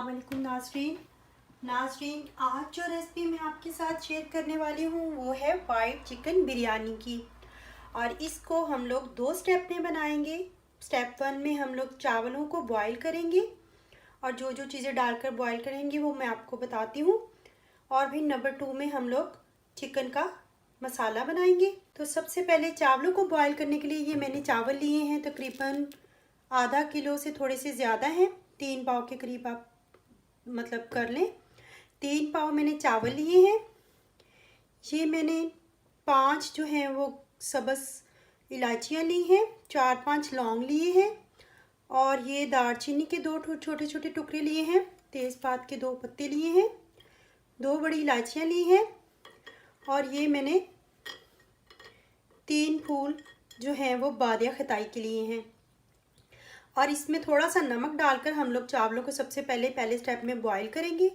अस्सलाम वालेकुम नाज़रीन, आज जो रेसिपी मैं आपके साथ शेयर करने वाली हूँ वो है वाइट चिकन बिरयानी की। और इसको हम लोग 2 स्टेप में बनाएंगे। स्टेप 1 में हम लोग चावलों को बॉईल करेंगे और जो जो चीज़ें डालकर बॉईल करेंगे वो मैं आपको बताती हूँ। और भी नंबर 2 में हम लोग चिकन का मसाला बनाएंगे। तो सबसे पहले चावलों को बॉईल करने के लिए ये मैंने चावल लिए हैं, तकरीबन आधा किलो से थोड़े से ज़्यादा हैं, 3 पाव के करीब आप मतलब कर लें। 3 पाव मैंने चावल लिए हैं। ये मैंने 5 जो हैं वो सब्ज़ इलायचियाँ ली हैं, 4-5 लौंग लिए हैं और ये दालचीनी के 2 छोटे छोटे टुकड़े लिए हैं, तेज़पात के 2 पत्ते लिए हैं, 2 बड़ी इलायचियाँ ली हैं और ये मैंने 3 फूल जो हैं वो बादिया खताई के लिए हैं। और इसमें थोड़ा सा नमक डालकर हम लोग चावलों को सबसे पहले स्टेप में बॉईल करेंगे।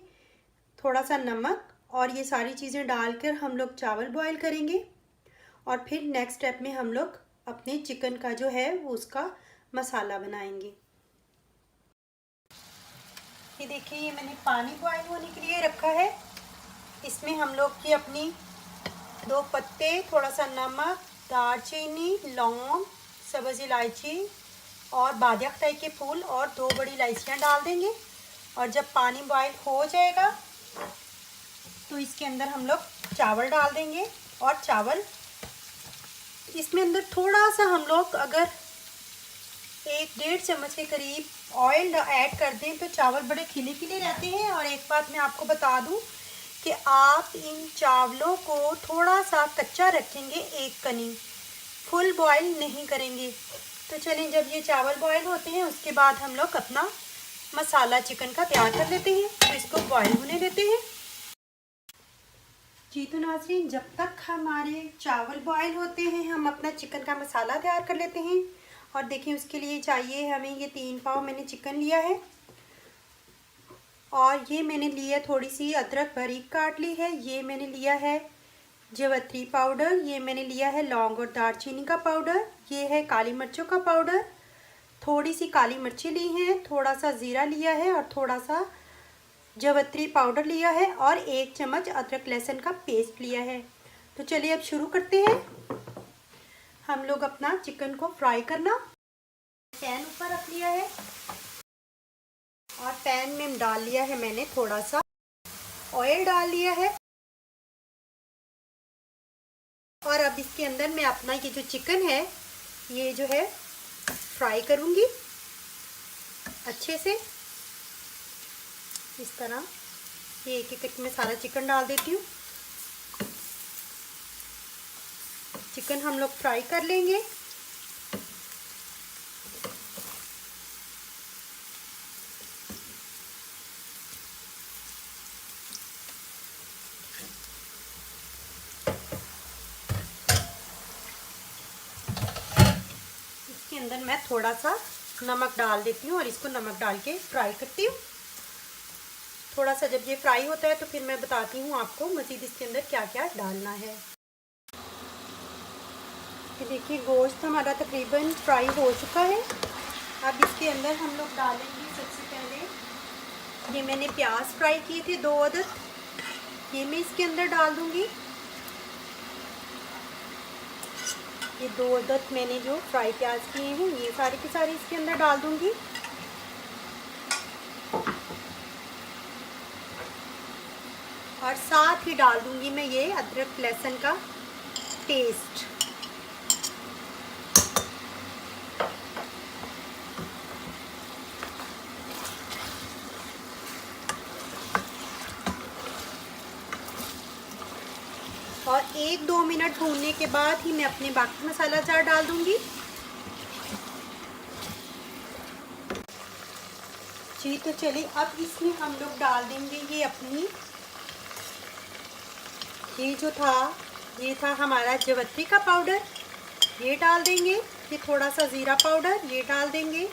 थोड़ा सा नमक और ये सारी चीज़ें डालकर हम लोग चावल बॉईल करेंगे और फिर नेक्स्ट स्टेप में हम लोग अपने चिकन का जो है वो उसका मसाला बनाएंगे। ये देखिए, ये मैंने पानी बॉईल होने के लिए रखा है। इसमें हम लोग की अपनी 2 पत्ते, थोड़ा सा नमक, दालचीनी, लौंग, सब्ज़ इलायची और बादिया खताई के फूल और 2 बड़ी इलायचियाँ डाल देंगे। और जब पानी बॉईल हो जाएगा तो इसके अंदर हम लोग चावल डाल देंगे और चावल इसमें अंदर थोड़ा सा हम लोग अगर 1-1.5 चम्मच के करीब ऑयल ऐड कर दें तो चावल बड़े खिले खिले रहते हैं। और एक बात मैं आपको बता दूं कि आप इन चावलों को थोड़ा सा कच्चा रखेंगे, एक कनी, फुल बॉईल नहीं करेंगे। तो चलिए, जब ये चावल बॉईल होते हैं उसके बाद हम लोग अपना मसाला चिकन का तैयार कर लेते हैं। तो इसको बॉईल होने देते हैं। जी तो नाज़रीन, जब तक हमारे चावल बॉईल होते हैं हम अपना चिकन का मसाला तैयार कर लेते हैं। और देखिए, उसके लिए चाहिए हमें ये 3 पाव मैंने चिकन लिया है और ये मैंने लिया थोड़ी सी अदरक बारीक काट ली है। ये मैंने लिया है जावित्री पाउडर, ये मैंने लिया है लौंग और दालचीनी का पाउडर, ये है काली मिर्चों का पाउडर, थोड़ी सी काली मिर्ची ली हैं, थोड़ा सा ज़ीरा लिया है और थोड़ा सा जावित्री पाउडर लिया है और 1 चम्मच अदरक लहसुन का पेस्ट लिया है। तो चलिए अब शुरू करते हैं हम लोग अपना चिकन को फ्राई करना। पैन ऊपर रख लिया है और पैन में डाल लिया है मैंने थोड़ा सा ऑयल डाल लिया है। और अब इसके अंदर मैं अपना ये जो चिकन है ये जो है फ्राई करूँगी अच्छे से। इस तरह ये एक में सारा चिकन डाल देती हूँ। चिकन हम लोग फ्राई कर लेंगे। इसके अंदर मैं थोड़ा सा नमक डाल देती हूँ और इसको नमक डाल के फ्राई करती हूँ। थोड़ा सा जब ये फ्राई होता है तो फिर मैं बताती हूँ आपको मज़ीद इसके अंदर क्या क्या डालना है। ये देखिए, गोश्त हमारा तकरीबन फ्राई हो चुका है। अब इसके अंदर हम लोग डालेंगे सबसे पहले ये मैंने प्याज फ्राई किए थे 2 अदद, ये मैं इसके अंदर डाल दूँगी। ये 2 अदद मैंने जो फ्राई प्याज किए हैं ये सारे के सारे इसके अंदर डाल दूँगी। और साथ ही डाल दूँगी मैं ये अदरक लहसुन का पेस्ट। और 1-2 मिनट भूनने के बाद ही मैं अपने बाकी मसाला जार डाल दूँगी। जी तो चलिए, अब इसमें हम लोग डाल देंगे ये अपनी ये था हमारा जावित्री का पाउडर, ये डाल देंगे। ये थोड़ा सा ज़ीरा पाउडर ये डाल देंगे।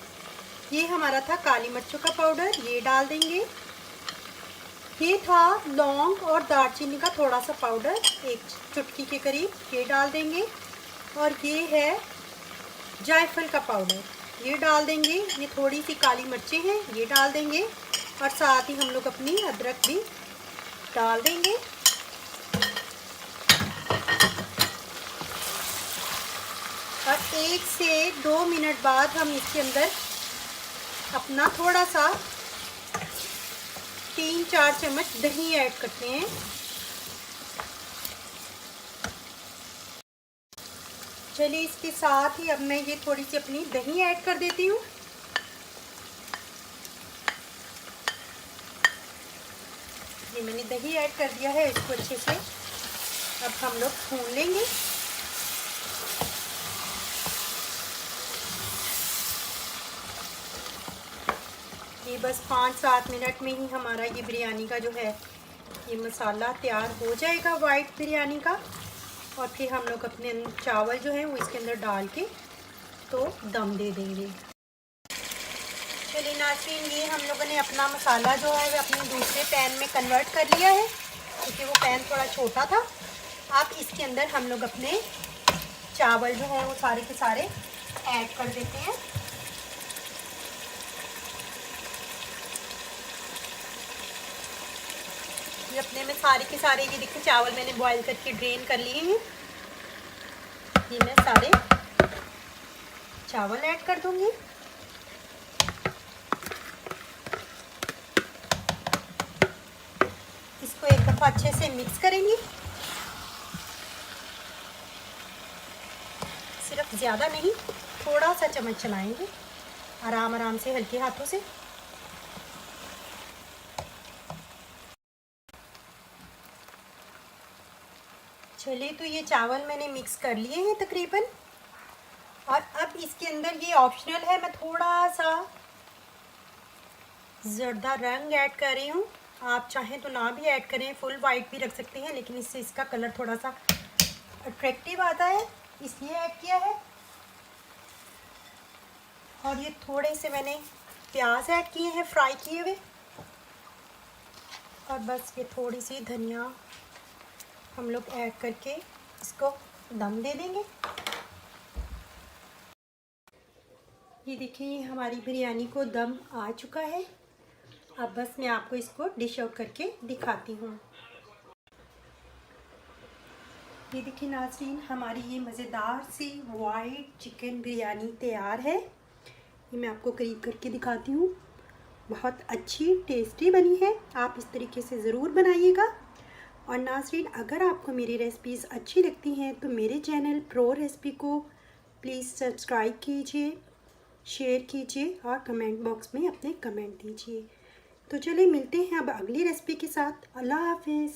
ये हमारा था काली मिर्चों का पाउडर, ये डाल देंगे। ये था लौंग और दालचीनी का थोड़ा सा पाउडर, 1 चुटकी के करीब, ये डाल देंगे। और ये है जायफल का पाउडर, ये डाल देंगे। ये थोड़ी सी काली मिर्चें हैं, ये डाल देंगे। और साथ ही हम लोग अपनी अदरक भी डाल देंगे। और 1 से 2 मिनट बाद हम इसके अंदर अपना थोड़ा सा 3-4 चम्मच दही ऐड करते हैं। चलिए इसके साथ ही अब मैं ये थोड़ी सी अपनी दही ऐड कर देती हूँ। ये मैंने दही ऐड कर दिया है, इसको अच्छे से अब हम लोग भून लेंगे। ये बस 5-7 मिनट में ही हमारा ये बिरयानी का जो है ये मसाला तैयार हो जाएगा वाइट बिरयानी का। और फिर हम लोग अपने चावल जो है वो इसके अंदर डाल के तो दम दे देंगे। चलिए नाज़रीन, ये हम लोगों ने अपना मसाला जो है वो अपने दूसरे पैन में कन्वर्ट कर लिया है, क्योंकि वो पैन थोड़ा छोटा था। अब इसके अंदर हम लोग अपने चावल जो है वो सारे के सारे ऐड कर देते हैं। ये अपने में सारे के सारे, ये देखिए चावल मैंने बॉईल करके ड्रेन कर लिए हैं। ये मैं सारे चावल ऐड कर दूंगी। इसको एक दफ़ा अच्छे से मिक्स करेंगे, सिर्फ ज़्यादा नहीं, थोड़ा सा चम्मच चलाएंगे आराम आराम से हल्के हाथों से। चलिए, तो ये चावल मैंने मिक्स कर लिए हैं तकरीबन। और अब इसके अंदर ये ऑप्शनल है, मैं थोड़ा सा ज़र्दा रंग ऐड कर रही हूँ। आप चाहें तो ना भी ऐड करें, फुल वाइट भी रख सकते हैं, लेकिन इससे इसका कलर थोड़ा सा अट्रैक्टिव आता है, इसलिए ऐड किया है। और ये थोड़े से मैंने प्याज ऐड किए हैं फ्राई किए हुए। और बस ये थोड़ी सी धनिया हम लोग ऐड करके इसको दम दे देंगे। ये देखिए हमारी बिरयानी को दम आ चुका है। अब बस मैं आपको इसको डिश आउट करके दिखाती हूँ। ये देखिए नाज़रीन, हमारी ये मज़ेदार सी वाइट चिकन बिरयानी तैयार है। ये मैं आपको करीब करके दिखाती हूँ। बहुत अच्छी टेस्टी बनी है, आप इस तरीके से ज़रूर बनाइएगा। और नाज़रीन, अगर आपको मेरी रेसिपीज़ अच्छी लगती हैं तो मेरे चैनल प्रो रेसिपी को प्लीज़ सब्सक्राइब कीजिए, शेयर कीजिए और कमेंट बॉक्स में अपने कमेंट दीजिए। तो चलिए मिलते हैं अब अगली रेसिपी के साथ। अल्लाह हाफिज़।